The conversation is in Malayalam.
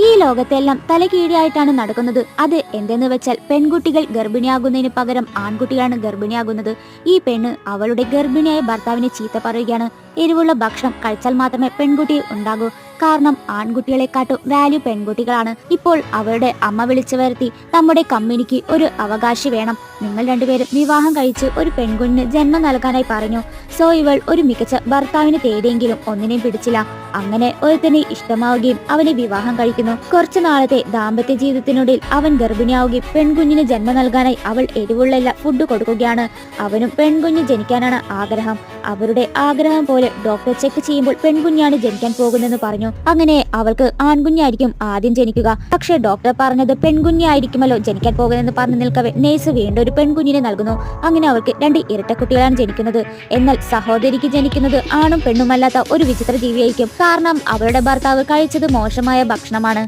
ഈ ലോകത്തെല്ലാം തലകീഴിയായിട്ടാണ് നടക്കുന്നത്. അത് എന്തെന്ന് വെച്ചാൽ പെൺകുട്ടികൾ ഗർഭിണിയാകുന്നതിന് പകരം ആൺകുട്ടികളാണ് ഗർഭിണിയാകുന്നത്. ഈ പെണ്ണ് അവളുടെ ഗർഭിണിയായ ഭർത്താവിനെ ചീത്ത പറയുകയാണ്. എരിവുള്ള ഭക്ഷണം കഴിച്ചാൽ മാത്രമേ പെൺകുട്ടി ഉണ്ടാകൂ, കാരണം ആൺകുട്ടികളെക്കാട്ടും വാല്യൂ പെൺകുട്ടികളാണ്. ഇപ്പോൾ അവളുടെ അമ്മ വിളിച്ചു വരുത്തി നമ്മുടെ കമ്പനിക്ക് ഒരു അവകാശി വേണം, നിങ്ങൾ രണ്ടുപേരും വിവാഹം കഴിച്ച് ഒരു പെൺകുഞ്ഞിന് ജന്മം നൽകാനായി പറഞ്ഞു. സോ ഇവൾ ഒരു മികച്ച ഭർത്താവിനെ തേടിയെങ്കിലും ഒന്നിനെയും പിടിച്ചില്ല. അങ്ങനെ ഒരുത്തനെ ഇഷ്ടമാവുകയും അവനെ വിവാഹം കഴിക്കുന്നു. കുറച്ചു നാളത്തെ ദാമ്പത്യ ജീവിതത്തിനുള്ളിൽ അവൻ ഗർഭിണിയാവുകയും പെൺകുഞ്ഞിന് ജന്മം നൽകാനായി അവൾ എരിവുള്ള ഫുഡ് കൊടുക്കുകയാണ്. അവനും പെൺകുഞ്ഞ് ജനിക്കാനാണ് ആഗ്രഹം. അവരുടെ ആഗ്രഹം പോലെ ഡോക്ടർ ചെക്ക് ചെയ്യുമ്പോൾ പെൺകുഞ്ഞാണ് ജനിക്കാൻ പോകുന്നെന്ന് പറഞ്ഞു. അങ്ങനെ അവൾക്ക് ആൺകുഞ്ഞായിരിക്കും ആദ്യം ജനിക്കുക. പക്ഷേ ഡോക്ടർ പറഞ്ഞത് പെൺകുഞ്ഞായിരിക്കുമല്ലോ ജനിക്കാൻ പോകുന്നതെന്ന് പറഞ്ഞു നിൽക്കവേ നേഴ്സ് വീണ്ടും ഒരു പെൺകുഞ്ഞിനെ നൽകുന്നു. അങ്ങനെ അവൾക്ക് 2 ഇരട്ടക്കുട്ടികളാണ് ജനിക്കുന്നത്. എന്നാൽ സഹോദരിക്ക് ജനിക്കുന്നത് ആണും പെണ്ണുമല്ലാത്ത ഒരു വിചിത്ര ജീവിയായിരിക്കും. കാരണം അവളുടെ ഭർത്താവ് കഴിച്ചത് മോശമായ ഭക്ഷണമാണ്.